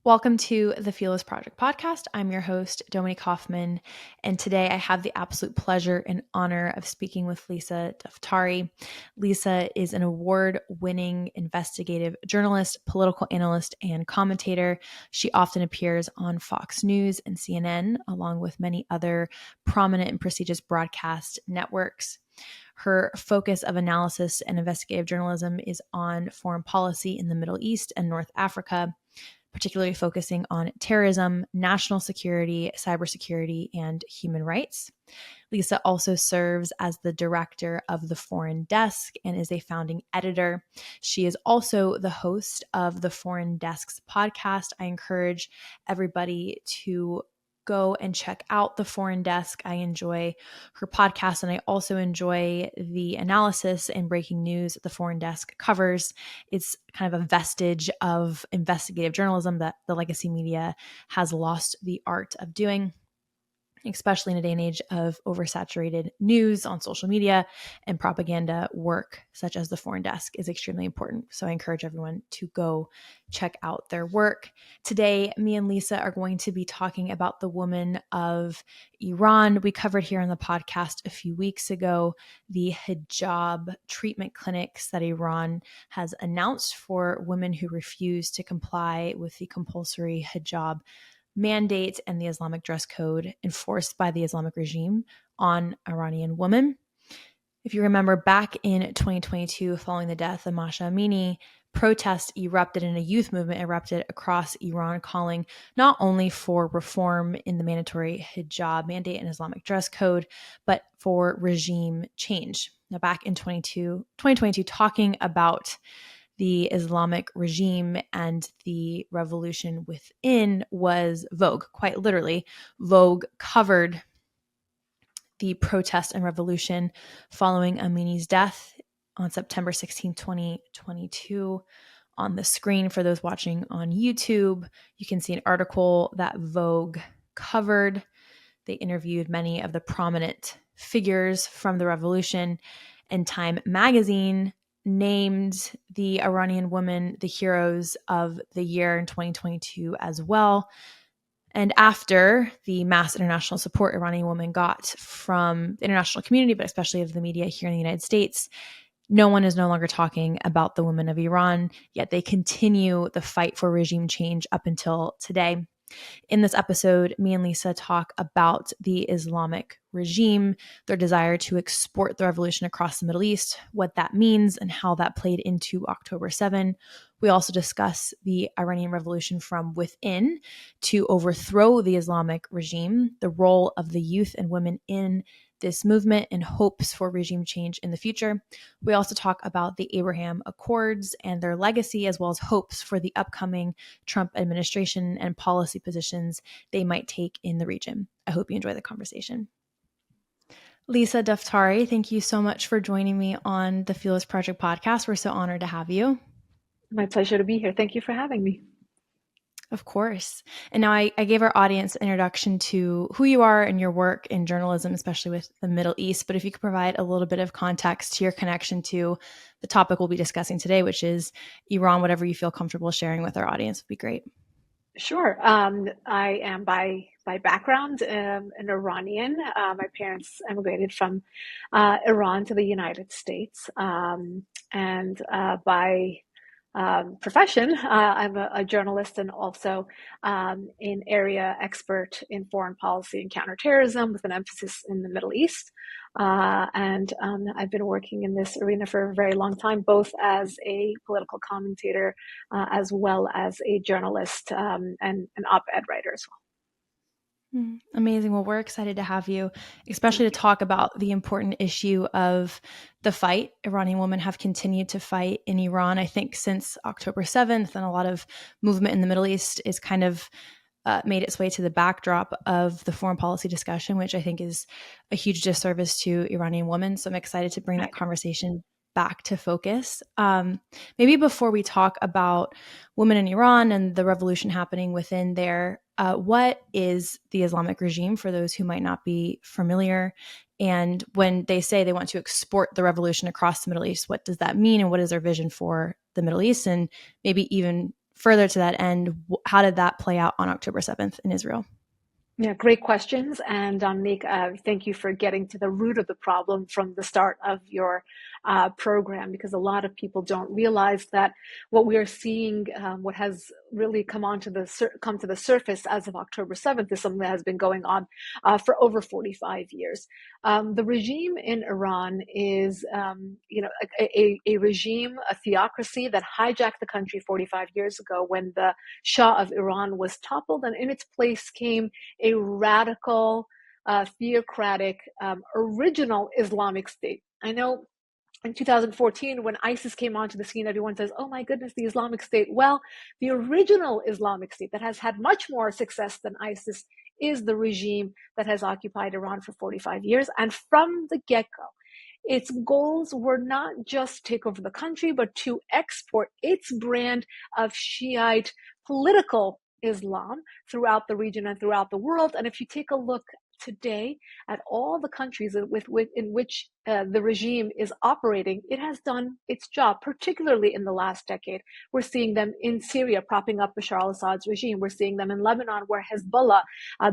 Welcome to the Fearless Project podcast. I'm your host, Dominique Hoffman, and today I have the absolute pleasure and honor of speaking with Lisa Daftari. Lisa is an award-winning investigative journalist, political analyst, and commentator. She often appears on Fox News and CNN, along with many other prominent and prestigious broadcast networks. Her focus of analysis and investigative journalism is on foreign policy in the Middle East and North Africa, particularly focusing on terrorism, national security, cybersecurity, and human rights. Lisa also serves as the director of the Foreign Desk and is a founding editor. She is also the host of the Foreign Desk's podcast. I encourage everybody to go and check out the Foreign Desk. I enjoy her podcast, and I also enjoy the analysis and breaking news that the Foreign Desk covers. It's kind of a vestige of investigative journalism that the legacy media has lost the art of doing, especially in a day and age of oversaturated news on social media and propaganda. Work such as the Foreign Desk is extremely important. So I encourage everyone to go check out their work. Today, me and Lisa are going to be talking about the woman of Iran. We covered here on the podcast a few weeks ago the hijab treatment clinics that Iran has announced for women who refuse to comply with the compulsory hijab mandate and the Islamic dress code enforced by the Islamic regime on Iranian women. If you remember, back in 2022, following the death of Masha Amini, protests erupted and a youth movement erupted across Iran, calling not only for reform in the mandatory hijab mandate and Islamic dress code, but for regime change. Now, back in 2022, talking about the Islamic regime and the revolution within was Vogue. Quite literally, Vogue covered the protest and revolution following Amini's death on September 16, 2022. On the screen, for those watching on YouTube, you can see an article that Vogue covered. They interviewed many of the prominent figures from the revolution, and Time magazine named the Iranian women the heroes of the year in 2022 as well. And after the mass international support Iranian women got from the international community, but especially of the media here in the United States, no one is no longer talking about the women of Iran, yet they continue the fight for regime change up until today. In this episode, me and Lisa talk about the Islamic regime, their desire to export the revolution across the Middle East, what that means, and how that played into October 7. We also discuss the Iranian revolution from within to overthrow the Islamic regime, the role of the youth and women in this movement, and hopes for regime change in the future. We also talk about the Abraham Accords and their legacy, as well as hopes for the upcoming Trump administration and policy positions they might take in the region. I hope you enjoy the conversation. Lisa Daftari, thank you so much for joining me on the Fearless Project podcast. We're so honored to have you. My pleasure to be here. Thank you for having me. Of course. And now I gave our audience an introduction to who you are and your work in journalism, especially with the Middle East. But if you could provide a little bit of context to your connection to the topic we'll be discussing today, which is Iran, whatever you feel comfortable sharing with our audience would be great. Sure. I am by background an Iranian. My parents emigrated from Iran to the United States. And by profession, I'm a journalist and also an area expert in foreign policy and counterterrorism with an emphasis in the Middle East. And I've been working in this arena for a very long time, both as a political commentator as well as a journalist and an op-ed writer as well. Amazing. Well, we're excited to have you, especially to talk about the important issue of the fight. Iranian women have continued to fight in Iran, I think, since October 7th, and a lot of movement in the Middle East is kind of made its way to the backdrop of the foreign policy discussion, which I think is a huge disservice to Iranian women. So I'm excited to bring that conversation back to focus. Maybe before we talk about women in Iran and the revolution happening within there, what is the Islamic regime for those who might not be familiar? And when they say they want to export the revolution across the Middle East, what does that mean? And what is their vision for the Middle East? And maybe even further to that end, how did that play out on October 7th in Israel? Yeah, great questions. And Dominique, thank you for getting to the root of the problem from the start of your program, because a lot of people don't realize that what we are seeing, what has really come to the surface as of October 7th, is something that has been going on for over 45 years. The regime in Iran is, a regime, a theocracy that hijacked the country 45 years ago when the Shah of Iran was toppled, and in its place came a radical, theocratic, original Islamic State. I know in 2014, when ISIS came onto the scene, everyone says, oh my goodness, the Islamic State. Well, the original Islamic State that has had much more success than ISIS is the regime that has occupied Iran for 45 years. And from the get-go, its goals were not just to take over the country, but to export its brand of Shiite political Islam throughout the region and throughout the world. And if you take a look today at all the countries in which the regime is operating, it has done its job, particularly in the last decade. We're seeing them in Syria propping up Bashar al-Assad's regime. We're seeing them in Lebanon, where Hezbollah,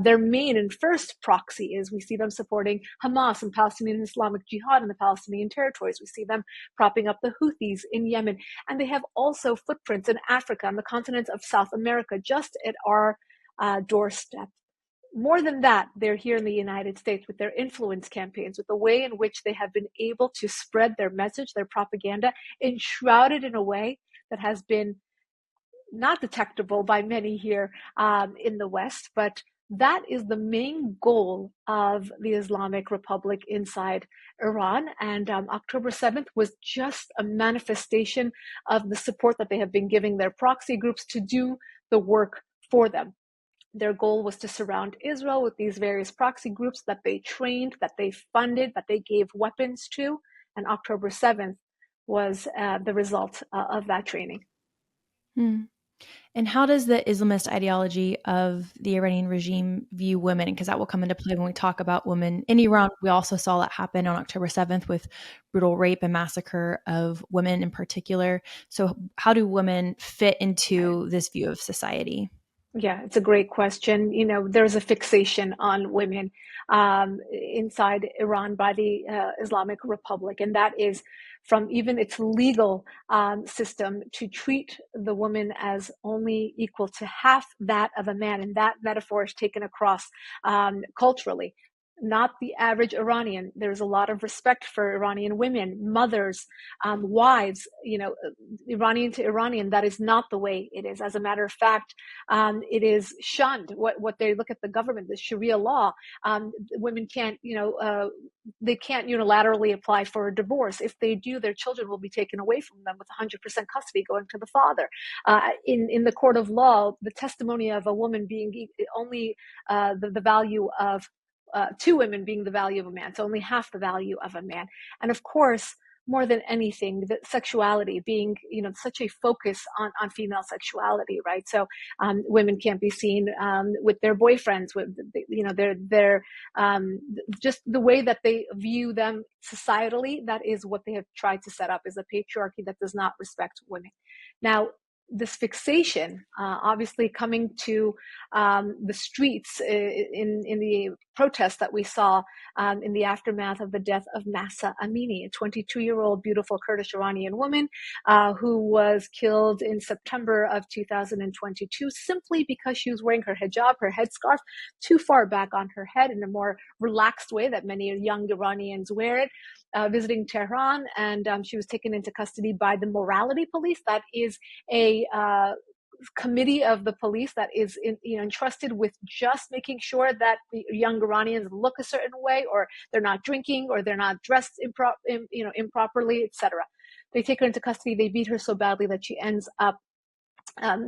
their main and first proxy is. We see them supporting Hamas and Palestinian Islamic Jihad in the Palestinian territories. We see them propping up the Houthis in Yemen. And they have also footprints in Africa and the continent of South America, just at our doorstep. More than that, they're here in the United States with their influence campaigns, with the way in which they have been able to spread their message, their propaganda, enshrouded in a way that has been not detectable by many here in the West. But that is the main goal of the Islamic Republic inside Iran. And October 7th was just a manifestation of the support that they have been giving their proxy groups to do the work for them. Their goal was to surround Israel with these various proxy groups that they trained, that they funded, that they gave weapons to. And October 7th was the result of that training. And how does the Islamist ideology of the Iranian regime view women? Because that will come into play when we talk about women in Iran. We also saw that happen on October 7th with brutal rape and massacre of women in particular. So how do women fit into this view of society? Yeah, it's a great question. You know, there's a fixation on women inside Iran by the Islamic Republic, and that is from even its legal system to treat the woman as only equal to half that of a man. And that metaphor is taken across culturally. Not the average Iranian. There's a lot of respect for Iranian women, mothers, wives, Iranian to Iranian. That is not the way it is. As a matter of fact, it is shunned. What they look at the government, the Sharia law, women can't, they can't unilaterally apply for a divorce. If they do, their children will be taken away from them with 100% custody going to the father. In the court of law, the testimony of a woman being only the value of two women being the value of a man, so only half the value of a man. And of course, more than anything, the sexuality being, such a focus on female sexuality, right? So women can't be seen with their boyfriends, with their just the way that they view them societally. That is what they have tried to set up, is a patriarchy that does not respect women. Now, this fixation, obviously coming to the streets in the protests that we saw in the aftermath of the death of Masha Amini, a 22-year-old beautiful Kurdish Iranian woman who was killed in September of 2022 simply because she was wearing her hijab, her headscarf, too far back on her head in a more relaxed way that many young Iranians wear it, visiting Tehran, and she was taken into custody by the morality police. That is a committee of the police that is entrusted with just making sure that the young Iranians look a certain way, or they're not drinking, or they're not dressed improperly, etc. They take her into custody. They beat her so badly that she ends up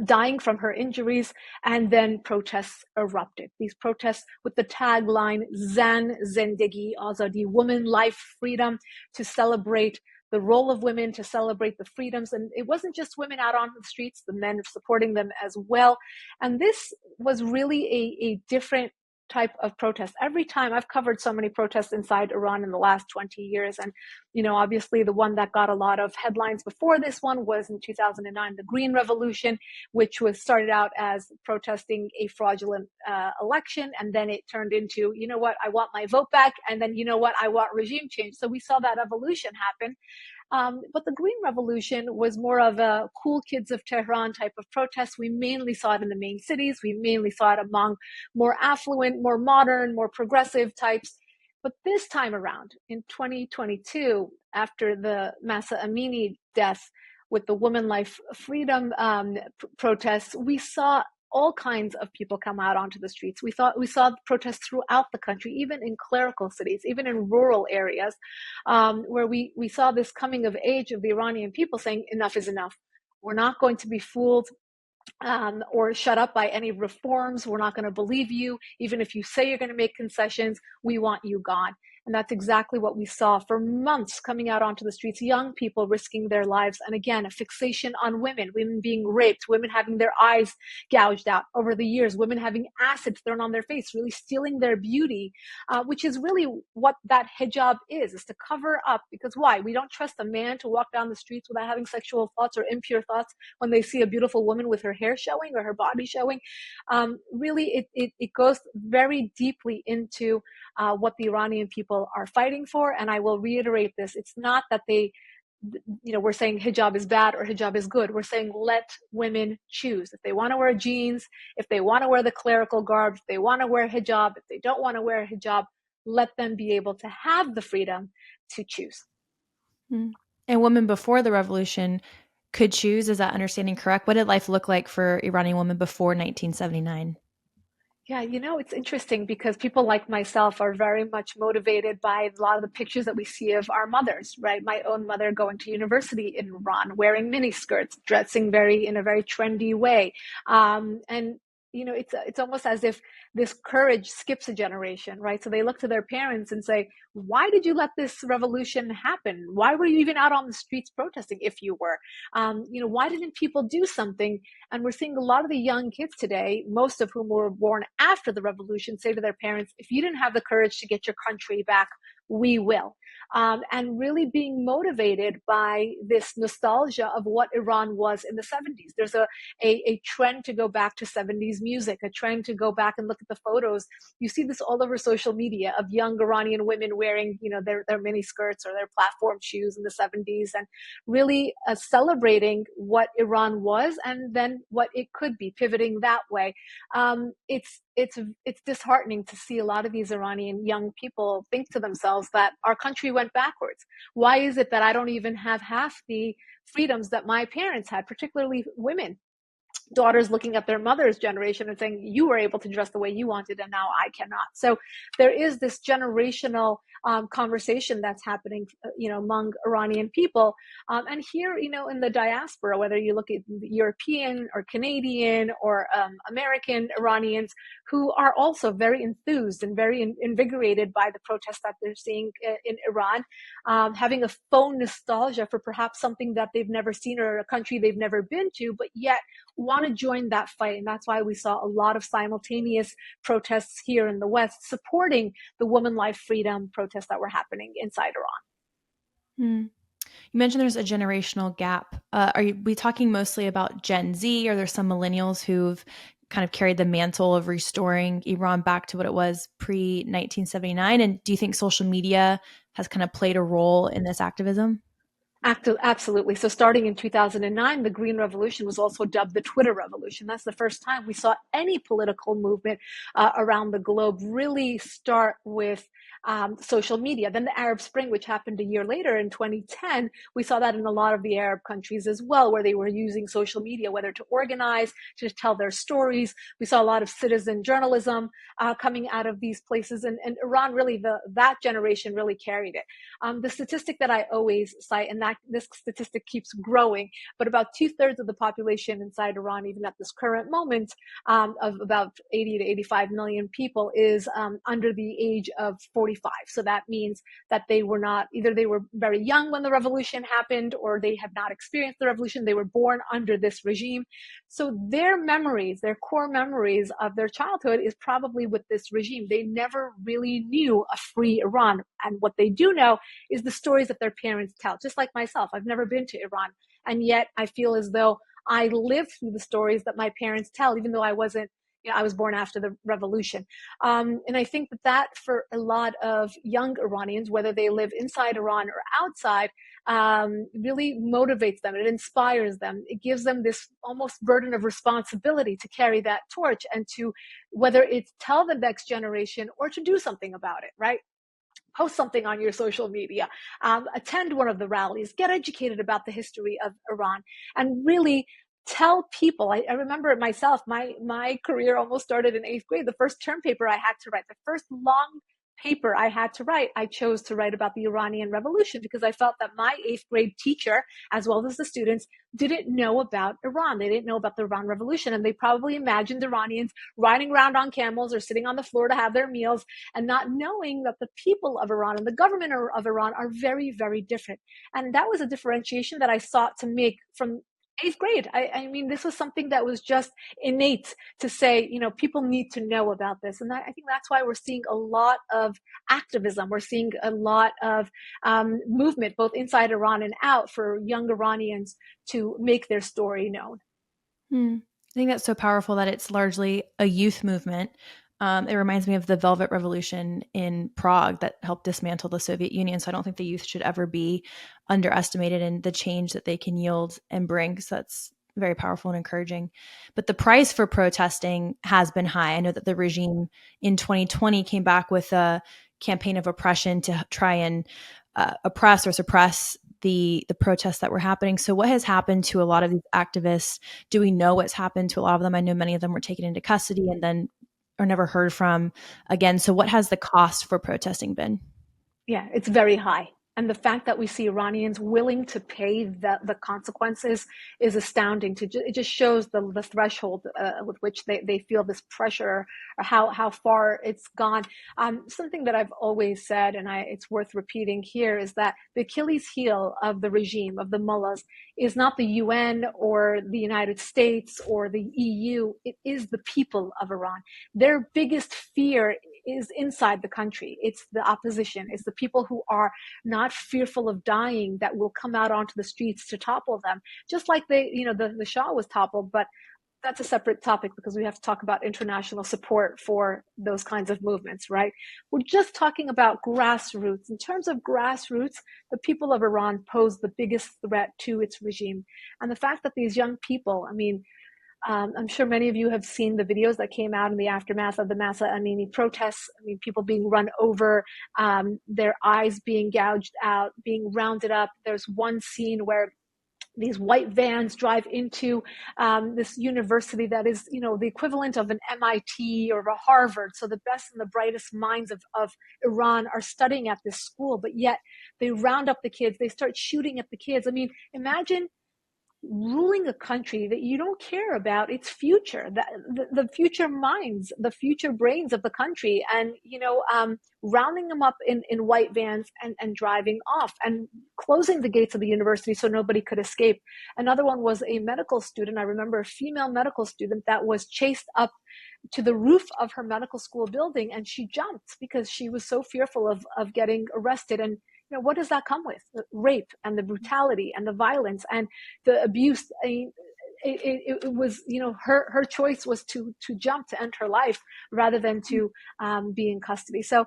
dying from her injuries, and then protests erupted. These protests with the tagline "Zan Zendegi Azadi," woman, life, freedom, to celebrate the role of women, to celebrate the freedoms. And it wasn't just women out on the streets, the men supporting them as well. And this was really a different type of protest. Every time I've covered so many protests inside Iran in the last 20 years. And, obviously the one that got a lot of headlines before this one was in 2009, the Green Revolution, which was started out as protesting a fraudulent election. And then it turned into, I want my vote back. And then, I want regime change. So we saw that evolution happen. But the Green Revolution was more of a cool kids of Tehran type of protest. We mainly saw it in the main cities. We mainly saw it among more affluent, more modern, more progressive types. But this time around, in 2022, after the Masha Amini death with the Women Life Freedom protests, we saw all kinds of people come out onto the streets. We saw protests throughout the country, even in clerical cities, even in rural areas, where we saw this coming of age of the Iranian people saying, enough is enough. We're not going to be fooled or shut up by any reforms. We're not going to believe you. Even if you say you're going to make concessions, we want you gone. And that's exactly what we saw for months coming out onto the streets, young people risking their lives. And again, a fixation on women being raped, women having their eyes gouged out over the years, women having acid thrown on their face, really stealing their beauty, which is really what that hijab is to cover up. Because why? We don't trust a man to walk down the streets without having sexual thoughts or impure thoughts when they see a beautiful woman with her hair showing or her body showing. Really, it goes very deeply into what the Iranian people are fighting for. And I will reiterate this. It's not that we're saying hijab is bad or hijab is good. We're saying let women choose. If they want to wear jeans, if they want to wear the clerical garb, if they want to wear hijab, if they don't want to wear hijab, let them be able to have the freedom to choose. And women before the revolution could choose. Is that understanding correct? What did life look like for Iranian women before 1979? Yeah, it's interesting because people like myself are very much motivated by a lot of the pictures that we see of our mothers, right? My own mother going to university in Iran, wearing miniskirts, dressing in a very trendy way. And it's almost as if this courage skips a generation, right? So they look to their parents and say, why did you let this revolution happen? Why were you even out on the streets protesting if you were? Why didn't people do something? And we're seeing a lot of the young kids today, most of whom were born after the revolution, say to their parents, if you didn't have the courage to get your country back, we will. And really being motivated by this nostalgia of what Iran was in the 70s. There's a trend to go back to 70s music, a trend to go back and look at the photos. You see this all over social media of young Iranian women wearing, their mini skirts or their platform shoes in the 70s, and really celebrating what Iran was and then what it could be, pivoting that way. It's disheartening to see a lot of these Iranian young people think to themselves that our country went backwards. Why is it that I don't even have half the freedoms that my parents had, particularly women? Daughters looking at their mother's generation and saying, you were able to dress the way you wanted and now I cannot. So there is this generational conversation that's happening, among Iranian people. And here, in the diaspora, whether you look at European or Canadian or American Iranians who are also very enthused and very invigorated by the protests that they're seeing in Iran, having a faux nostalgia for perhaps something that they've never seen or a country they've never been to, but yet want to join that fight. And that's why we saw a lot of simultaneous protests here in the West supporting the Women Life Freedom protests that were happening inside Iran. You mentioned there's a generational gap. Are we talking mostly about Gen Z, or there's some millennials who've kind of carried the mantle of restoring Iran back to what it was pre-1979? And do you think social media has kind of played a role in this activism? Absolutely. So starting in 2009, the Green Revolution was also dubbed the Twitter Revolution. That's the first time we saw any political movement around the globe really start with social media. Then the Arab Spring, which happened a year later in 2010, we saw that in a lot of the Arab countries as well, where they were using social media, whether to organize, to tell their stories. We saw a lot of citizen journalism coming out of these places. And Iran really, that generation really carried it. The statistic that I always cite, and that fact, this statistic keeps growing, but about 2/3 of the population inside Iran, even at this current moment, of about 80 to 85 million people, is under the age of 45. So that means that they were not, either they were very young when the revolution happened, or they have not experienced the revolution. They were born under this regime. So their memories, their core memories of their childhood, is probably with this regime. They never really knew a free Iran. And what they do know is the stories that their parents tell. Just like myself, I've never been to Iran. And yet I feel as though I lived through the stories that my parents tell, even though I wasn't, I was born after the revolution. And I think that for a lot of young Iranians, whether they live inside Iran or outside, really motivates them. It inspires them. It gives them this almost burden of responsibility to carry that torch, and to, whether it's tell the next generation or to do something about it, right? Post something on your social media, attend one of the rallies, get educated about the history of Iran, and really tell people. I remember myself, my career almost started in 8th grade. The first term paper I had to write, the first long paper I had to write, I chose to write about the Iranian Revolution, because I felt that my 8th grade teacher, as well as the students, didn't know about Iran. They didn't know about the Iran Revolution, and they probably imagined Iranians riding around on camels or sitting on the floor to have their meals, and not knowing that the people of Iran and the government of Iran are very, very different. And that was a differentiation that I sought to make from 8th grade. I mean, this was something that was just innate, to say, people need to know about this. And I think that's why we're seeing a lot of activism. We're seeing a lot of movement, both inside Iran and out, for young Iranians to make their story known. I think that's so powerful that it's largely a youth movement. It reminds me of the Velvet Revolution in Prague that helped dismantle the Soviet Union. So I don't think the youth should ever be underestimated in the change that they can yield and bring. So that's very powerful and encouraging. But the price for protesting has been high. I know that the regime in 2020 came back with a campaign of oppression to try and oppress or suppress the protests that were happening. So what has happened to a lot of these activists? Do we know what's happened to a lot of them? I know many of them were taken into custody and then are never heard from again. So what has the cost for protesting been? Yeah, it's very high. And the fact that we see Iranians willing to pay the consequences is astounding. It just shows the threshold with which they feel this pressure, or how far it's gone. Something that I've always said, and it's worth repeating here, is that the Achilles heel of the regime, of the mullahs, is not the UN or the United States or the EU. It is the people of Iran. Their biggest fear is inside the country. It's the opposition. It's the people who are not fearful of dying, that will come out onto the streets to topple them. Just like the Shah was toppled, but that's a separate topic, because we have to talk about international support for those kinds of movements, right? We're just talking about grassroots. In terms of grassroots, the people of Iran pose the biggest threat to its regime. And the fact that these young people, I'm sure many of you have seen the videos that came out in the aftermath of the Masha Amini protests. People being run over, their eyes being gouged out, being rounded up. There's one scene where these white vans drive into this university that is, the equivalent of an MIT or a Harvard. So the best and the brightest minds of Iran are studying at this school, but yet they round up the kids. They start shooting at the kids. Imagine ruling a country that you don't care about its future, the future minds, the future brains of the country, and rounding them up in white vans and driving off, and closing the gates of the university so nobody could escape. Another one was a medical student. I remember a female medical student that was chased up to the roof of her medical school building, and she jumped because she was so fearful of getting arrested. And what does that come with? The rape and the brutality and the violence and the abuse. It was, her choice was to jump, to end her life, rather than to be in custody. So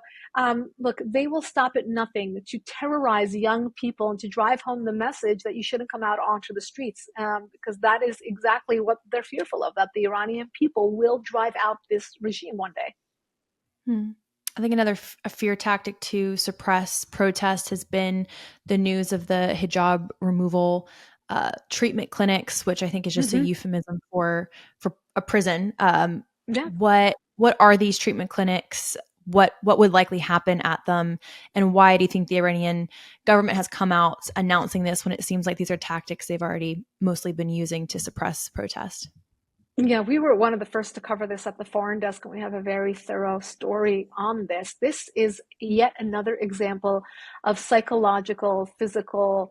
look, they will stop at nothing to terrorize young people and to drive home the message that you shouldn't come out onto the streets, because that is exactly what they're fearful of, that the Iranian people will drive out this regime one day. I think another a fear tactic to suppress protest has been the news of the hijab removal treatment clinics, which I think is just a euphemism for a prison. Yeah. What are these treatment clinics? what would likely happen at them, and why do you think the Iranian government has come out announcing this when it seems like these are tactics they've already mostly been using to suppress protest? Yeah, we were one of the first to cover this at the Foreign Desk, and we have a very thorough story on this. This is yet another example of psychological, physical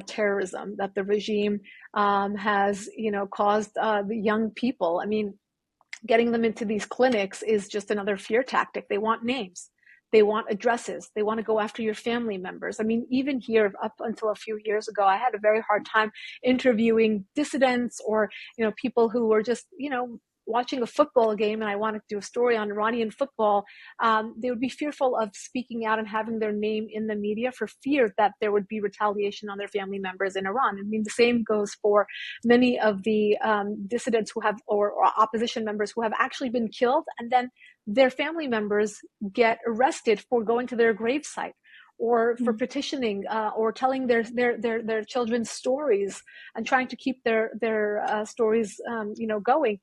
terrorism that the regime has, caused the young people. I mean, getting them into these clinics is just another fear tactic. They want names. They want addresses. They want to go after your family members. I mean, even here, up until a few years ago, I had a very hard time interviewing dissidents or, people who were just, watching a football game and I wanted to do a story on Iranian football. They would be fearful of speaking out and having their name in the media for fear that there would be retaliation on their family members in Iran. I mean, the same goes for many of the dissidents who have, or opposition members who have actually been killed, and then their family members get arrested for going to their gravesite or for petitioning or telling their children's stories and trying to keep their stories going.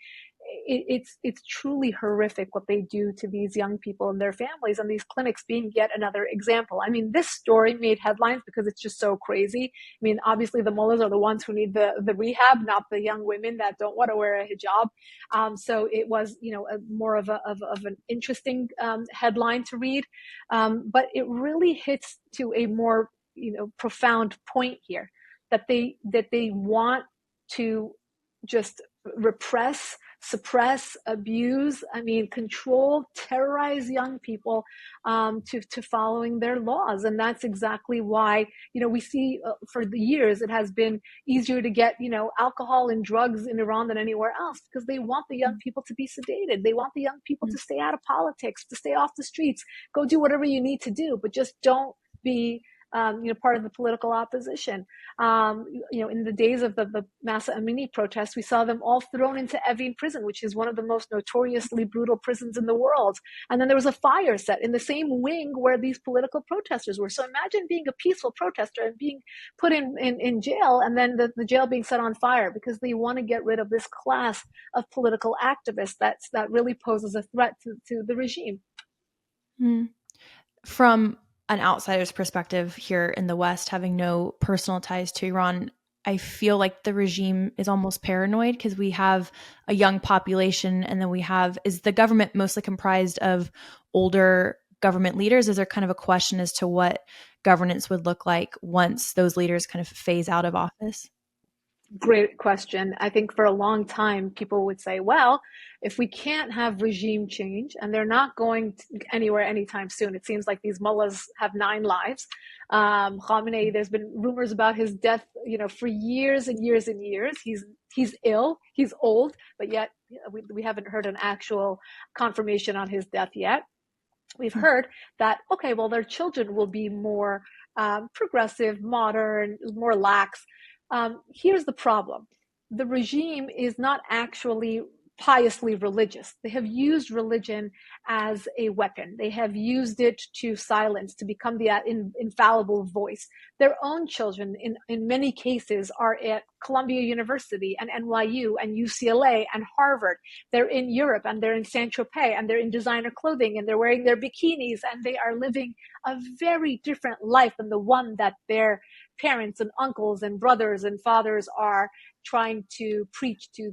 It's truly horrific what they do to these young people and their families, and these clinics being yet another example. I mean, this story made headlines because it's just so crazy. I mean, obviously the mullahs are the ones who need the rehab, not the young women that don't want to wear a hijab. So it was, more of an interesting headline to read, but it really hits to a more profound point here, that they want to just repress, suppress, abuse, control, terrorize young people to following their laws. And that's exactly why, we see for the years it has been easier to get, alcohol and drugs in Iran than anywhere else, because they want the young people to be sedated. They want the young people to stay out of politics, to stay off the streets, go do whatever you need to do, but just don't be part of the political opposition. In the days of the Masha Amini protests, we saw them all thrown into Evin prison, which is one of the most notoriously brutal prisons in the world. And then there was a fire set in the same wing where these political protesters were. So imagine being a peaceful protester and being put in jail, and then the jail being set on fire because they want to get rid of this class of political activists that really poses a threat to the regime. From an outsider's perspective here in the West, having no personal ties to Iran, I feel like the regime is almost paranoid because we have a young population, and then is the government mostly comprised of older government leaders? Is there kind of a question as to what governance would look like once those leaders kind of phase out of office? Great question. I think for a long time, people would say, well, if we can't have regime change, and they're not going anywhere anytime soon, it seems like these mullahs have 9 lives. Khamenei, there's been rumors about his death, for years and years and years. He's ill, he's old, but yet we haven't heard an actual confirmation on his death yet. We've heard that, okay, well, their children will be more progressive, modern, more lax. Here's the problem. The regime is not actually piously religious. They have used religion as a weapon. They have used it to silence, to become the infallible voice. Their own children, in many cases, are at Columbia University and NYU and UCLA and Harvard. They're in Europe and they're in Saint-Tropez and they're in designer clothing and they're wearing their bikinis and they are living a very different life than the one that their parents and uncles and brothers and fathers are trying to preach to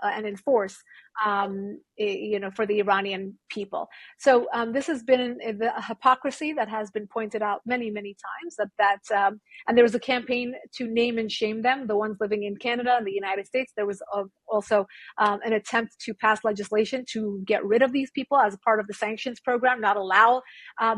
and enforce, for the Iranian people. So this has been the hypocrisy that has been pointed out many, many times. And there was a campaign to name and shame them, the ones living in Canada and the United States. There was also an attempt to pass legislation to get rid of these people as a part of the sanctions program, not allow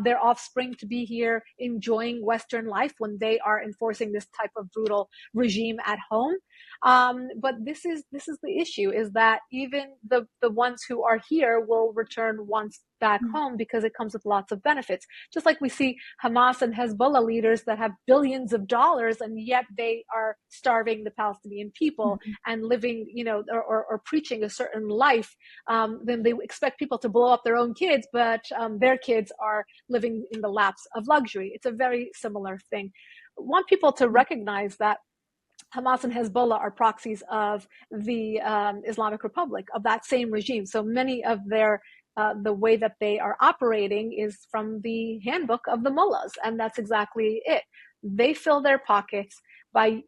their offspring to be here enjoying Western life when they are enforcing this type of brutal regime at home. But this is the issue, is that even the ones who are here will return once back home because it comes with lots of benefits. Just like we see Hamas and Hezbollah leaders that have billions of dollars, and yet they are starving the Palestinian people and living, or preaching a certain life. Then they expect people to blow up their own kids, but their kids are living in the laps of luxury. It's a very similar thing. I want people to recognize that Hamas and Hezbollah are proxies of the Islamic Republic, of that same regime. So many of their the way that they are operating is from the handbook of the mullahs, and that's exactly it. They fill their pockets by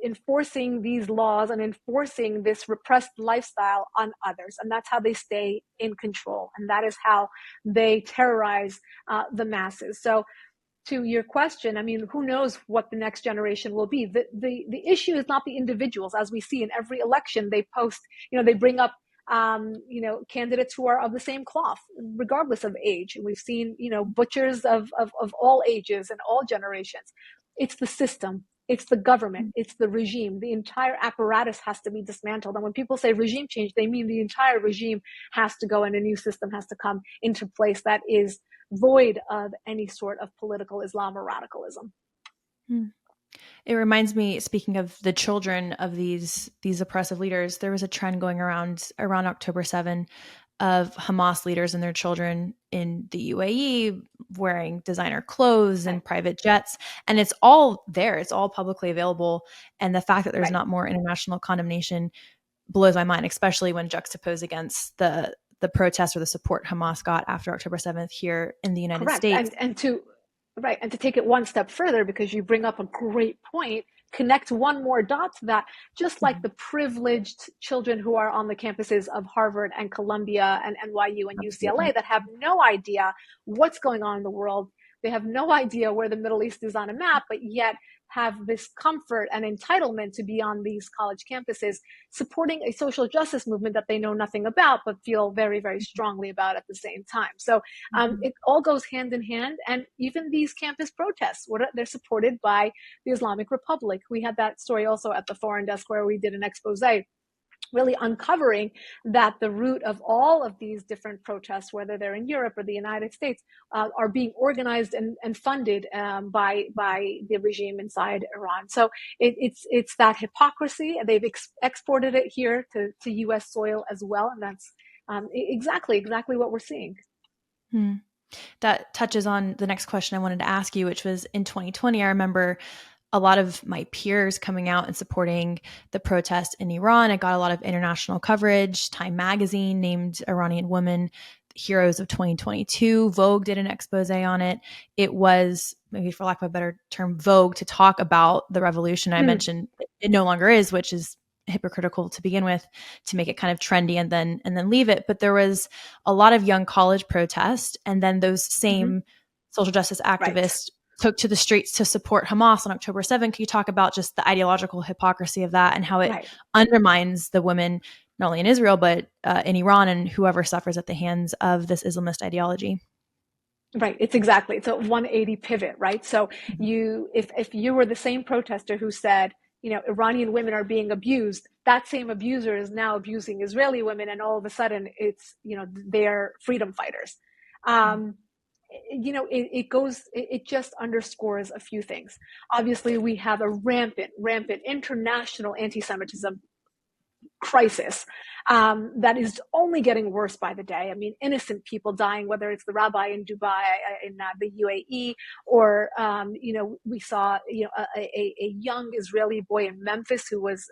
enforcing these laws and enforcing this repressed lifestyle on others, and that's how they stay in control, and that is how they terrorize the masses. So to your question, I mean, who knows what the next generation will be? The issue is not the individuals. As we see in every election, they post, they bring up, candidates who are of the same cloth, regardless of age. We've seen, butchers of all ages and all generations. It's the system. It's the government. It's the regime. The entire apparatus has to be dismantled. And when people say regime change, they mean the entire regime has to go and a new system has to come into place that is void of any sort of political Islam or radicalism. It reminds me, speaking of the children of these oppressive leaders, there was a trend going around October 7 of Hamas leaders and their children in the UAE wearing designer clothes and private jets. And it's all there. It's all publicly available. And the fact that there's not more international condemnation blows my mind, especially when juxtaposed against the protests or the support Hamas got after October 7th here in the United States. And to take it one step further, because you bring up a great point, connect one more dot to that, just like the privileged children who are on the campuses of Harvard and Columbia and NYU and UCLA that have no idea what's going on in the world. They have no idea where the Middle East is on a map, but yet have this comfort and entitlement to be on these college campuses, supporting a social justice movement that they know nothing about, but feel very, very strongly about at the same time. So it all goes hand in hand. And even these campus protests, they're supported by the Islamic Republic. We had that story also at the Foreign Desk where we did an expose really uncovering that the root of all of these different protests, whether they're in Europe or the United States, are being organized and funded by the regime inside Iran. So it's that hypocrisy. They've exported it here to U.S. soil as well, and that's exactly what we're seeing. That touches on the next question I wanted to ask you, which was in 2020. I remember a lot of my peers coming out and supporting the protest in Iran. It got a lot of international coverage. Time magazine named Iranian women heroes of 2022. Vogue did an expose on it. It was, maybe for lack of a better term, Vogue to talk about the revolution. I mentioned it no longer is, which is hypocritical to begin with, to make it kind of trendy and then leave it. But there was a lot of young college protest, and then those same social justice activists took to the streets to support Hamas on October 7th. Can you talk about just the ideological hypocrisy of that and how it undermines the women, not only in Israel, but in Iran and whoever suffers at the hands of this Islamist ideology? Right. It's a 180 pivot, right? So if you were the same protester who said, Iranian women are being abused, that same abuser is now abusing Israeli women, and all of a sudden it's, they're freedom fighters. It just underscores a few things. Obviously, we have a rampant international anti-Semitism crisis that is only getting worse by the day. I mean, innocent people dying, whether it's the rabbi in Dubai, in the UAE, or we saw a young Israeli boy in Memphis who was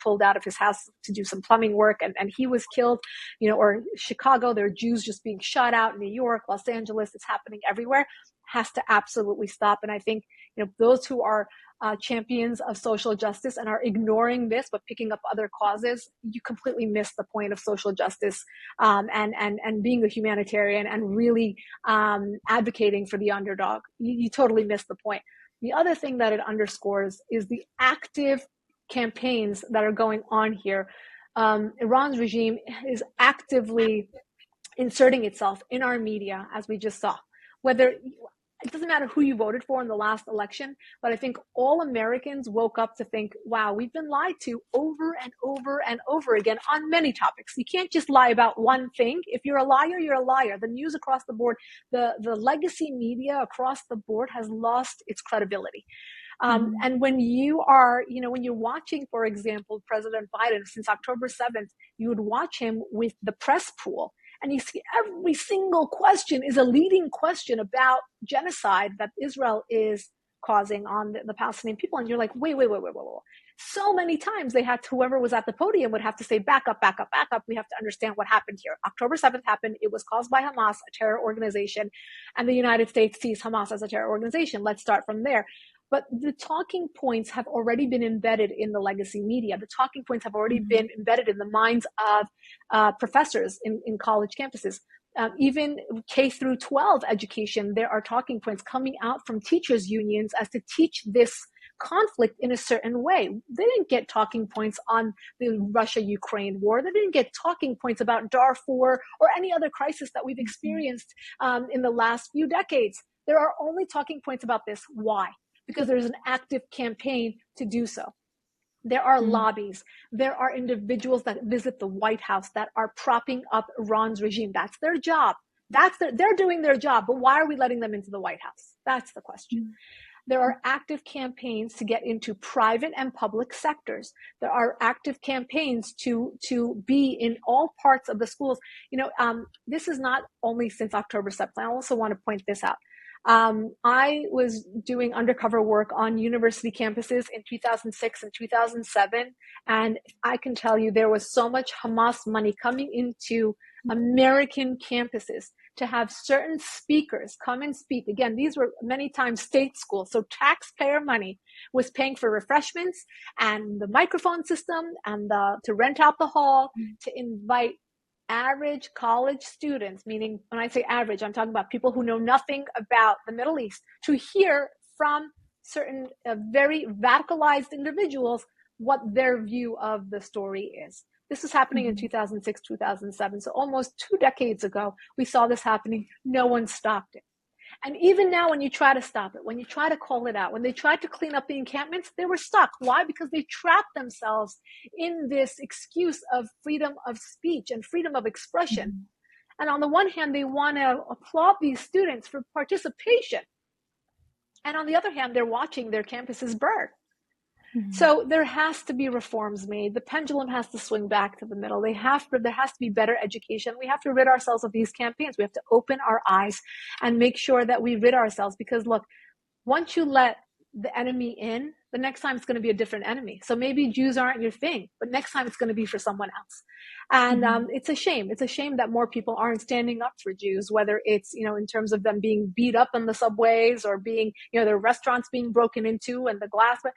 pulled out of his house to do some plumbing work, and he was killed. Or Chicago, there are Jews just being shot out. In New York, Los Angeles, it's happening everywhere. Has to absolutely stop. And I think those who are champions of social justice and are ignoring this but picking up other causes, you completely miss the point of social justice and being a humanitarian and really advocating for the underdog. You totally miss the point. The other thing that it underscores is the active campaigns that are going on here. Iran's regime is actively inserting itself in our media, as we just saw. Whether it doesn't matter who you voted for in the last election, but I think all Americans woke up to think, wow, we've been lied to over and over and over again on many topics. You can't just lie about one thing. If you're a liar, you're a liar. The news across the board, the legacy media across the board has lost its credibility. And when you are, when you're watching, for example, President Biden since October 7th, you would watch him with the press pool. And you see every single question is a leading question about genocide that Israel is causing on the Palestinian people. And you're like, wait. So many times whoever was at the podium would have to say, back up, back up, back up. We have to understand what happened here. October 7th happened. It was caused by Hamas, a terror organization, and the United States sees Hamas as a terror organization. Let's start from there. But the talking points have already been embedded in the legacy media. The talking points have already been embedded in the minds of professors in college campuses. Even K through 12 education, there are talking points coming out from teachers' unions as to teach this conflict in a certain way. They didn't get talking points on the Russia-Ukraine war. They didn't get talking points about Darfur or any other crisis that we've experienced in the last few decades. There are only talking points about this. Why? Because there's an active campaign to do so. There are lobbies. There are individuals that visit the White House that are propping up Iran's regime. That's their job. They're doing their job. But why are we letting them into the White House? That's the question. There are active campaigns to get into private and public sectors. There are active campaigns to be in all parts of the schools. This is not only since October 7th. I also want to point this out. I was doing undercover work on university campuses in 2006 and 2007. And I can tell you there was so much Hamas money coming into American campuses to have certain speakers come and speak. Again, these were many times state schools. So taxpayer money was paying for refreshments and the microphone system and to rent out the hall, to invite average college students, meaning when I say average, I'm talking about people who know nothing about the Middle East, to hear from certain very radicalized individuals what their view of the story is. This is happening in 2006, 2007. So almost 2 decades ago, we saw this happening. No one stopped it. And even now, when you try to stop it, when you try to call it out, when they tried to clean up the encampments, they were stuck. Why? Because they trapped themselves in this excuse of freedom of speech and freedom of expression. And on the one hand, they want to applaud these students for participation. And on the other hand, they're watching their campuses burn. So there has to be reforms made. The pendulum has to swing back to the middle. There has to be better education. We have to rid ourselves of these campaigns. We have to open our eyes and make sure that we rid ourselves. Because look, once you let the enemy in, the next time it's going to be a different enemy. So maybe Jews aren't your thing, but next time it's going to be for someone else. And it's a shame. It's a shame that more people aren't standing up for Jews, whether it's, in terms of them being beat up on the subways or being, their restaurants being broken into and the glass. But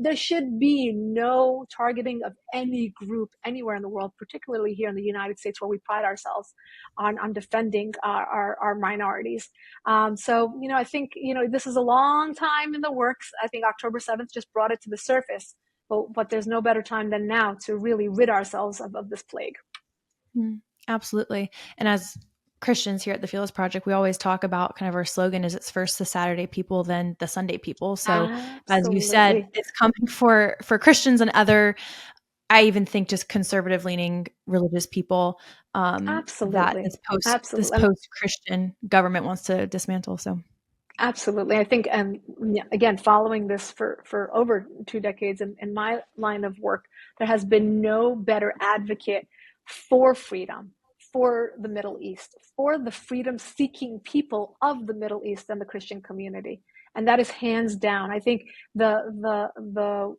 there should be no targeting of any group anywhere in the world, particularly here in the United States, where we pride ourselves on defending our minorities. So, I think, this is a long time in the works. I think October 7th just brought it to the surface. But there's no better time than now to really rid ourselves of this plague. Absolutely. And as Christians here at the Fearless Project, we always talk about kind of our slogan is it's first the Saturday people, then the Sunday people. So as you said, it's coming for Christians and other, I even think just conservative leaning religious people that this post-Christian government wants to dismantle. So. Absolutely. I think, again, following this for over 2 decades in my line of work, there has been no better advocate for freedom, for the Middle East, for the freedom-seeking people of the Middle East than the Christian community. And that is hands down. I think the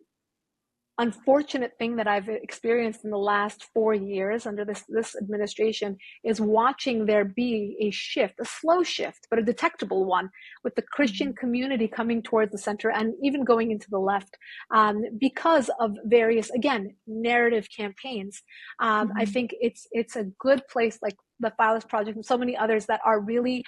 unfortunate thing that I've experienced in the last 4 years under this administration is watching there be a shift, a slow shift, but a detectable one, with the Christian community coming towards the center and even going into the left because of various, again, narrative campaigns. I think it's a good place, like the Fearless Project and so many others that are really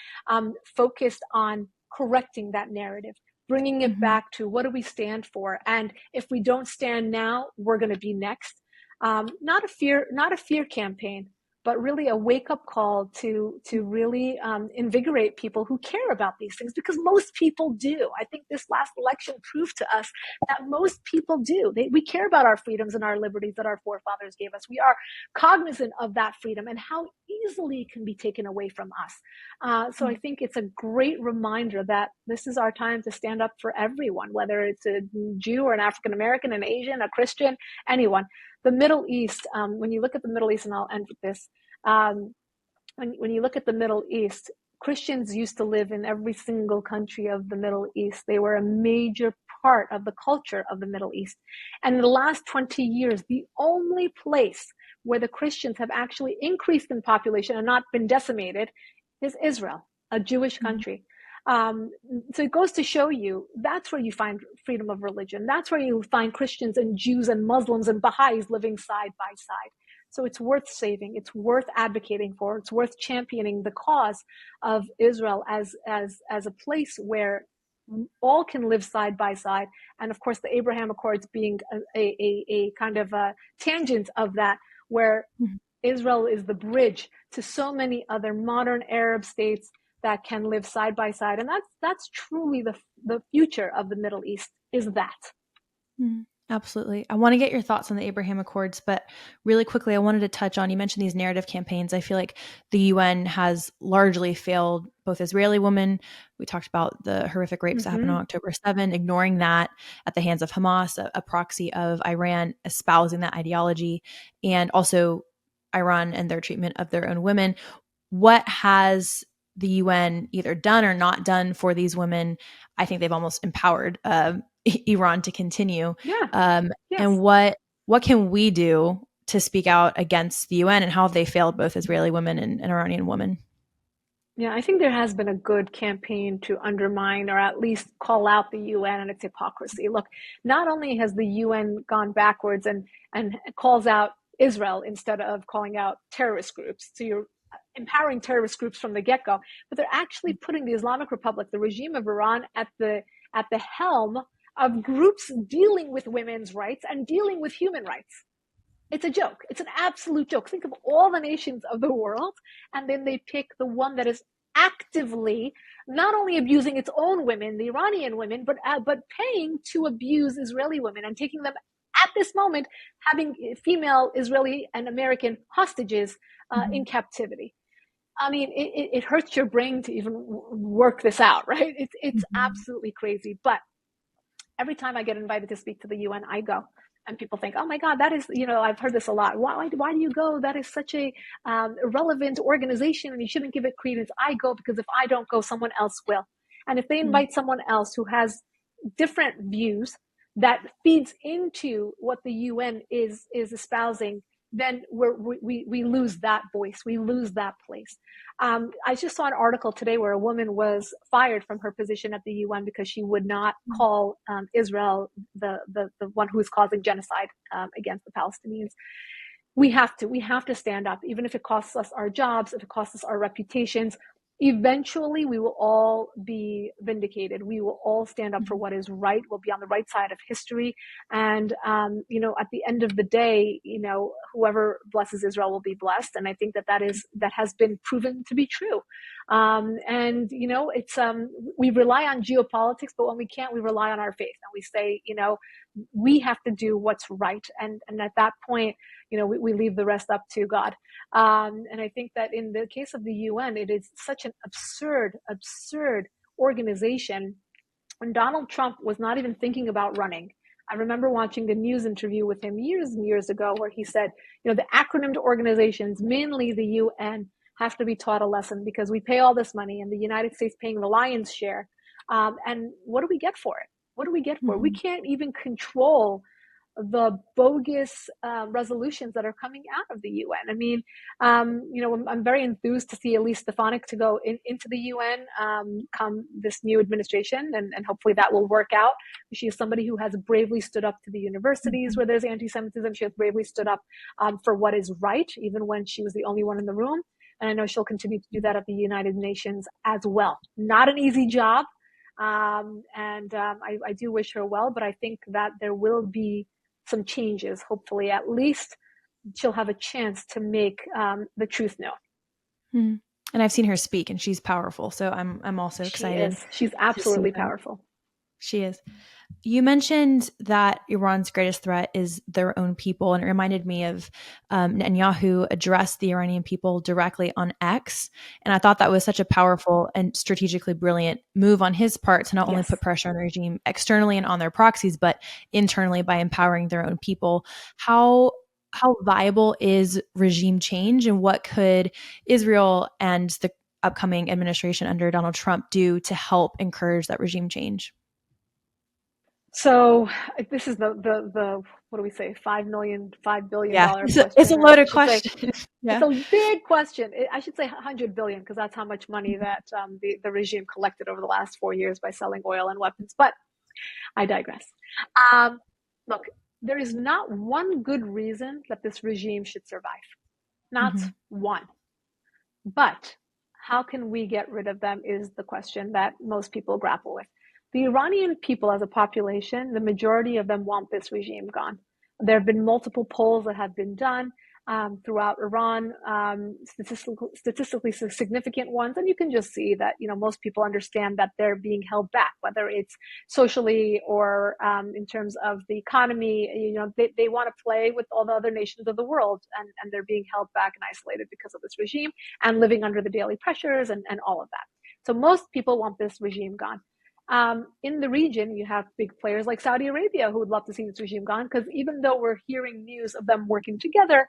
focused on correcting that narrative, bringing it back to what do we stand for? And if we don't stand now, we're going to be next. Not a fear campaign, but really a wake-up call to really invigorate people who care about these things, because most people do. I think this last election proved to us that most people do. We care about our freedoms and our liberties that our forefathers gave us. We are cognizant of that freedom and how easily it can be taken away from us. So I think it's a great reminder that this is our time to stand up for everyone, whether it's a Jew or an African American, an Asian, a Christian, anyone. The Middle East, when you look at the Middle East, and I'll end with this, when you look at the Middle East, Christians used to live in every single country of the Middle East. They were a major part of the culture of the Middle East. And in the last 20 years, the only place where the Christians have actually increased in population and not been decimated is Israel, a Jewish country. So it goes to show you that's where you find freedom of religion. That's where you find Christians and Jews and Muslims and Baha'is living side by side. So it's worth saving. It's worth advocating for. It's worth championing the cause of Israel as a place where all can live side by side. And of course, the Abraham Accords being a kind of a tangent of that, where Israel is the bridge to so many other modern Arab states that can live side by side. And that's truly the future of the Middle East, is that. Absolutely. I want to get your thoughts on the Abraham Accords, but really quickly, I wanted to touch on, you mentioned these narrative campaigns. I feel like the UN has largely failed both Israeli women. We talked about the horrific rapes that happened on October 7, ignoring that at the hands of Hamas, a proxy of Iran espousing that ideology, and also Iran and their treatment of their own women. What has the UN either done or not done for these women? I think they've almost empowered Iran to continue. Yeah. Yes. And what can we do to speak out against the UN, and how have they failed both Israeli women and Iranian women? Yeah, I think there has been a good campaign to undermine or at least call out the UN and its hypocrisy. Look, not only has the UN gone backwards and calls out Israel instead of calling out terrorist groups, so you're empowering terrorist groups from the get-go, but they're actually putting the Islamic Republic, the regime of Iran, at the helm of groups dealing with women's rights and dealing with human rights. It's a joke. It's an absolute joke. Think of all the nations of the world, and then they pick the one that is actively not only abusing its own women, the Iranian women, but paying to abuse Israeli women and taking them at this moment, having female Israeli and American hostages in captivity. I mean, it hurts your brain to even work this out, right? It's absolutely crazy. But every time I get invited to speak to the UN, I go. And people think, oh my God, that is, I've heard this a lot. Why do you go? That is such a irrelevant organization and you shouldn't give it credence. I go because if I don't go, someone else will. And if they invite someone else who has different views that feeds into what the UN is espousing, then we lose that voice. We lose that place. I just saw an article today where a woman was fired from her position at the UN because she would not call Israel the one who is causing genocide against the Palestinians. We have to stand up, even if it costs us our jobs, if it costs us our reputations. Eventually, we will all be vindicated. We will all stand up for what is right. We'll be on the right side of history. And, at the end of the day, whoever blesses Israel will be blessed. And I think that has been proven to be true. We rely on geopolitics, but when we can't, we rely on our faith. And we say, we have to do what's right. And at that point, we leave the rest up to God. And I think that in the case of the UN, it is such an absurd organization. When Donald Trump was not even thinking about running, I remember watching the news interview with him years and years ago where he said, the acronymed organizations, mainly the UN, have to be taught a lesson because we pay all this money and the United States paying the lion's share. And what do we get for it? What do we get for it? We can't even control the bogus resolutions that are coming out of the UN. I mean, I'm very enthused to see Elise Stefanik to go into the UN come this new administration, and hopefully that will work out. She is somebody who has bravely stood up to the universities where there's anti-Semitism. She has bravely stood up for what is right, even when she was the only one in the room. And I know she'll continue to do that at the United Nations as well. Not an easy job. I do wish her well, but I think that there will be some changes. Hopefully, at least she'll have a chance to make the truth known. And I've seen her speak, and she's powerful. So I'm also excited. She's absolutely powerful. She is. You mentioned that Iran's greatest threat is their own people, and it reminded me of Netanyahu addressed the Iranian people directly on X, and I thought that was such a powerful and strategically brilliant move on his part to not only put pressure on the regime externally and on their proxies, but internally by empowering their own people. How viable is regime change, and what could Israel and the upcoming administration under Donald Trump do to help encourage that regime change? So this is the what do we say, $5 billion Yeah, it's a question, or I loaded should say question. it's Yeah. a big question. I should say 100 billion, because that's how much money that the regime collected over the last 4 years by selling oil and weapons. But I digress. Um, Look, there is not one good reason that this regime should survive. Not Mm-hmm. one. But how can we get rid of them is the question that most people grapple with. The Iranian people as a population, the majority of them want this regime gone. There have been multiple polls that have been done throughout Iran, statistically significant ones, and you can just see that most people understand that they're being held back, whether it's socially or in terms of the economy. They want to play with all the other nations of the world, and they're being held back and isolated because of this regime and living under the daily pressures and all of that. So most people want this regime gone. In the region, you have big players like Saudi Arabia who would love to see this regime gone, because even though we're hearing news of them working together,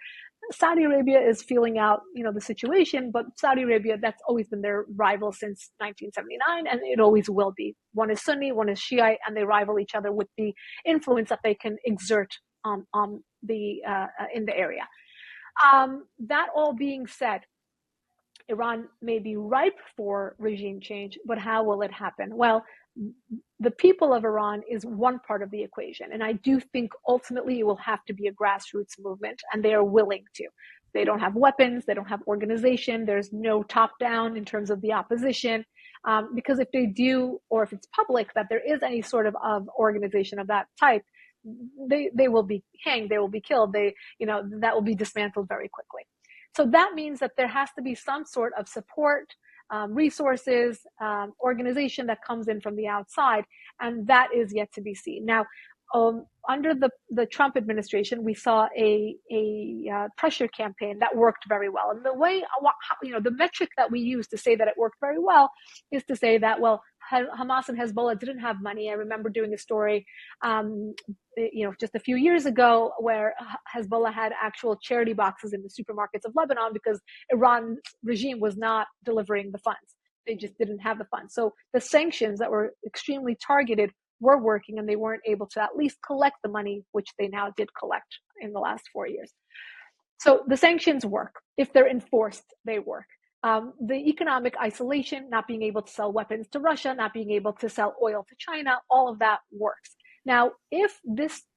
Saudi Arabia is feeling out, the situation. But Saudi Arabia, that's always been their rival since 1979, and it always will be. One is Sunni, one is Shiite, and they rival each other with the influence that they can exert on the in the area. That all being said, Iran may be ripe for regime change, but how will it happen? Well, the people of Iran is one part of the equation. And I do think ultimately it will have to be a grassroots movement, and they are willing to. They don't have weapons, they don't have organization, there's no top down in terms of the opposition. Because if they do, or if it's public that there is any sort of organization of that type, they will be hanged, they will be killed, that will be dismantled very quickly. So that means that there has to be some sort of support, resources, organization that comes in from the outside, and that is yet to be seen. Now, under the Trump administration, we saw a pressure campaign that worked very well. And the way, the metric that we use to say that it worked very well is to say that, well, Hamas and Hezbollah didn't have money. I remember doing a story, just a few years ago, where Hezbollah had actual charity boxes in the supermarkets of Lebanon because Iran's regime was not delivering the funds. They just didn't have the funds. So the sanctions that were extremely targeted were working, and they weren't able to at least collect the money, which they now did collect in the last 4 years. So the sanctions work. If they're enforced, they work. The economic isolation, not being able to sell weapons to Russia, not being able to sell oil to China, all of that works. Now, if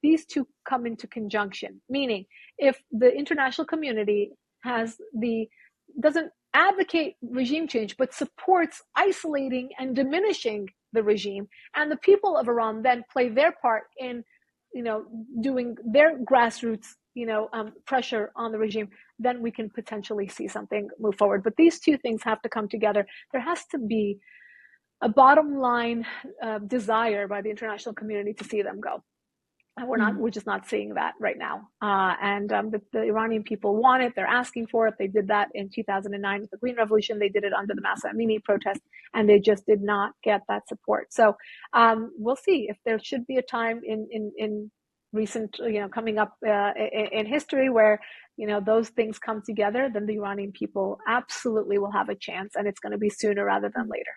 these two come into conjunction, meaning if the international community doesn't advocate regime change, but supports isolating and diminishing the regime, and the people of Iran then play their part in, doing their grassroots, pressure on the regime, then we can potentially see something move forward. But these two things have to come together. There has to be a bottom line desire by the international community to see them go. And we're just not seeing that right now. The Iranian people want it. They're asking for it. They did that in 2009 with the Green Revolution. They did it under the Masha Amini protest, and they just did not get that support. So we'll see if there should be a time in recent, coming up in history where, those things come together, then the Iranian people absolutely will have a chance, and it's going to be sooner rather than later.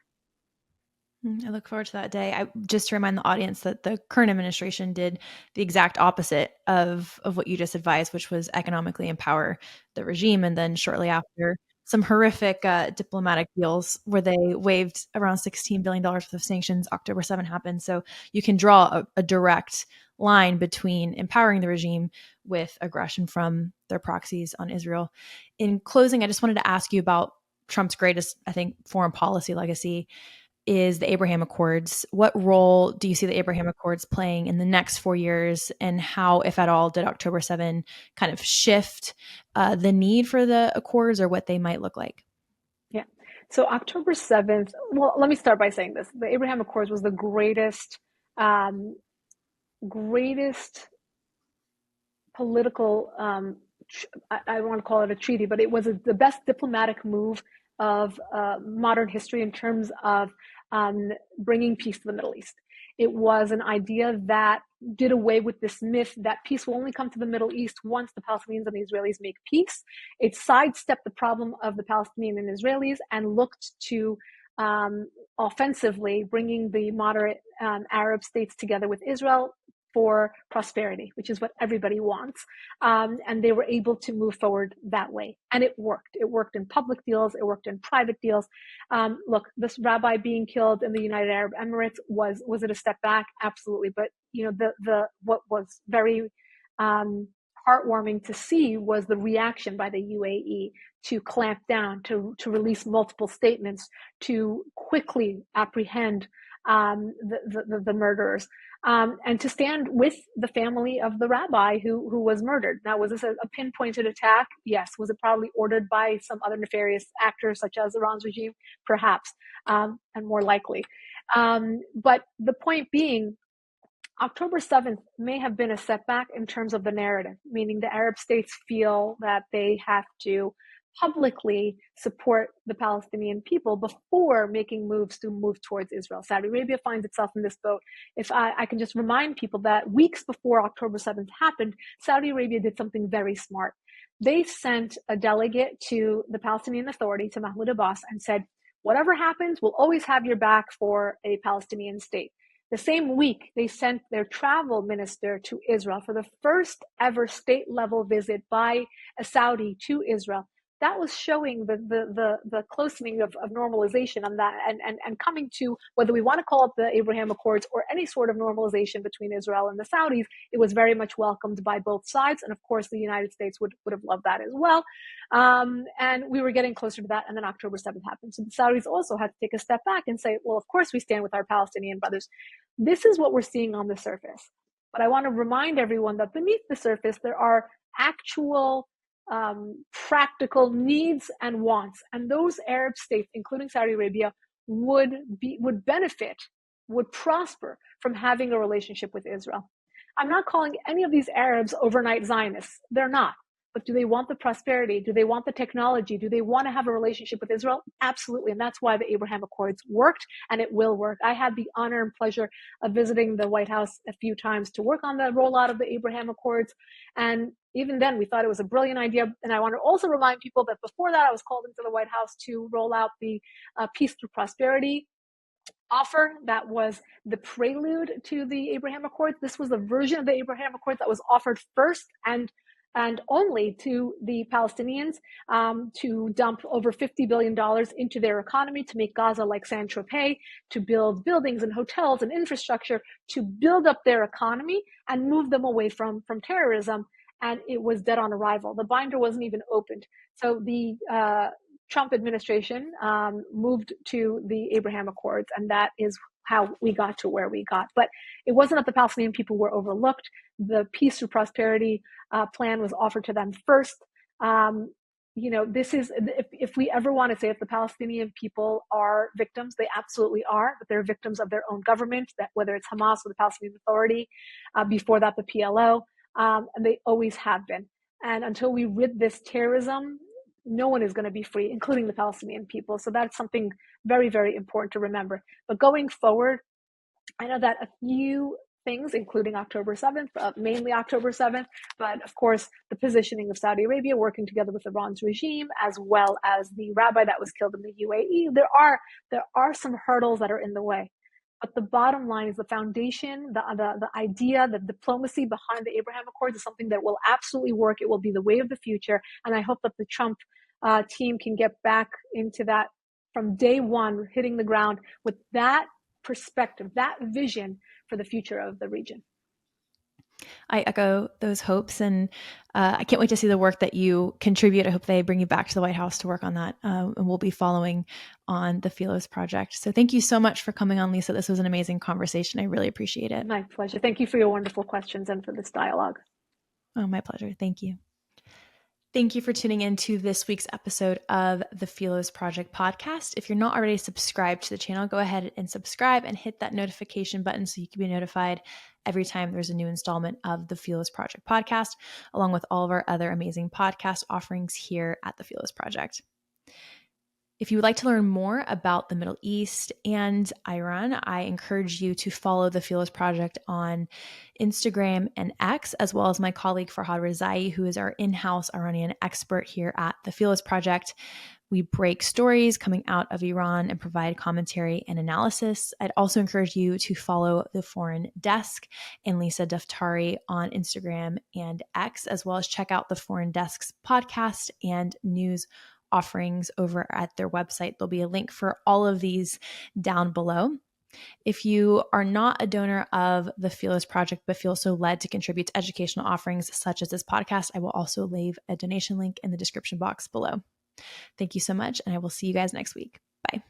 I look forward to that day. Just to remind the audience that the current administration did the exact opposite of what you just advised, which was economically empower the regime. And then shortly after, some horrific diplomatic deals where they waived around $16 billion worth of sanctions. October 7 happened. So you can draw a direct line between empowering the regime with aggression from their proxies on Israel. In closing, I just wanted to ask you about Trump's greatest, I think, foreign policy legacy is the Abraham Accords. What role do you see the Abraham Accords playing in the next 4 years, and how, if at all, did October 7 kind of shift the need for the Accords or what they might look like? Yeah. So October 7th, well, let me start by saying this. The Abraham Accords was the greatest political, I don't want to call it a treaty, but it was the best diplomatic move of modern history in terms of bringing peace to the Middle East. It was an idea that did away with this myth that peace will only come to the Middle East once the Palestinians and the Israelis make peace. It sidestepped the problem of the Palestinians and Israelis and looked to offensively bringing the moderate Arab states together with Israel for prosperity, which is what everybody wants. And they were able to move forward that way. And it worked. It worked in public deals. It worked in private deals. Look, this rabbi being killed in the United Arab Emirates, was it a step back? Absolutely. But, what was very heartwarming to see was the reaction by the UAE to clamp down, to release multiple statements, to quickly apprehend the murderers, and to stand with the family of the rabbi who was murdered. Now, was this a pinpointed attack? Yes. Was it probably ordered by some other nefarious actors, such as Iran's regime? Perhaps, and more likely. But the point being, October 7th may have been a setback in terms of the narrative, meaning the Arab states feel that they have to publicly support the Palestinian people before making moves to move towards Israel. Saudi Arabia finds itself in this boat. If I can just remind people that weeks before October 7th happened, Saudi Arabia did something very smart. They sent a delegate to the Palestinian Authority, to Mahmoud Abbas, and said, whatever happens, we'll always have your back for a Palestinian state. The same week, they sent their travel minister to Israel for the first ever state-level visit by a Saudi to Israel. That was showing the closening of normalization on that, and coming to, whether we want to call it the Abraham Accords or any sort of normalization between Israel and the Saudis, it was very much welcomed by both sides. And of course, the United States would have loved that as well. And we were getting closer to that. And then October 7th happened. So the Saudis also had to take a step back and say, well, of course we stand with our Palestinian brothers. This is what we're seeing on the surface. But I want to remind everyone that beneath the surface, there are actual practical needs and wants. And those Arab states, including Saudi Arabia, would benefit, would prosper from having a relationship with Israel. I'm not calling any of these Arabs overnight Zionists. They're not. But do they want the prosperity? Do they want the technology? Do they want to have a relationship with Israel? Absolutely. And that's why the Abraham Accords worked, and it will work. I had the honor and pleasure of visiting the White House a few times to work on the rollout of the Abraham Accords. And even then, we thought it was a brilliant idea. And I want to also remind people that before that, I was called into the White House to roll out the Peace Through Prosperity offer that was the prelude to the Abraham Accords. This was the version of the Abraham Accords that was offered first and only to the Palestinians, to dump over $50 billion into their economy, to make Gaza like Saint-Tropez, to build buildings and hotels and infrastructure, to build up their economy and move them away from terrorism. And it was dead on arrival. The binder wasn't even opened. So the Trump administration moved to the Abraham Accords, and that is how we got to where we got. But it wasn't that the Palestinian people were overlooked. The Peace Through Prosperity plan was offered to them first. This is, if we ever want to say if the Palestinian people are victims, they absolutely are, but they're victims of their own government, that whether it's Hamas or the Palestinian Authority, before that the PLO, and they always have been. And until we rid this terrorism, no one is going to be free, including the Palestinian people. So that's something very, very important to remember. But going forward, I know that a few things, including October 7th, mainly October 7th, but of course, the positioning of Saudi Arabia working together with Iran's regime, as well as the rabbi that was killed in the UAE, there are some hurdles that are in the way. But the bottom line is the foundation, the idea, the diplomacy behind the Abraham Accords is something that will absolutely work. It will be the way of the future. And I hope that the Trump team can get back into that from day one, hitting the ground with that perspective, that vision for the future of the region. I echo those hopes, and I can't wait to see the work that you contribute. I hope they bring you back to the White House to work on that, and we'll be following on the Philos project. So thank you so much for coming on, Lisa. This was an amazing conversation. I really appreciate it. My pleasure. Thank you for your wonderful questions and for this dialogue. Oh, my pleasure. Thank you. Thank you for tuning in to this week's episode of the Philos Project podcast. If you're not already subscribed to the channel, go ahead and subscribe and hit that notification button so you can be notified every time there's a new installment of the Philos Project podcast, along with all of our other amazing podcast offerings here at the Philos Project. If you would like to learn more about the Middle East and Iran, I encourage you to follow the Fearless Project on Instagram and X, as well as my colleague Farhad Rezai, who is our in-house Iranian expert here at the Fearless Project. We break stories coming out of Iran and provide commentary and analysis. I'd also encourage you to follow the Foreign Desk and Lisa Daftari on Instagram and X, as well as check out the Foreign Desk's podcast and news offerings over at their website. There'll be a link for all of these down below. If you are not a donor of the Fearless Project, but feel so led to contribute to educational offerings such as this podcast, I will also leave a donation link in the description box below. Thank you so much, and I will see you guys next week. Bye.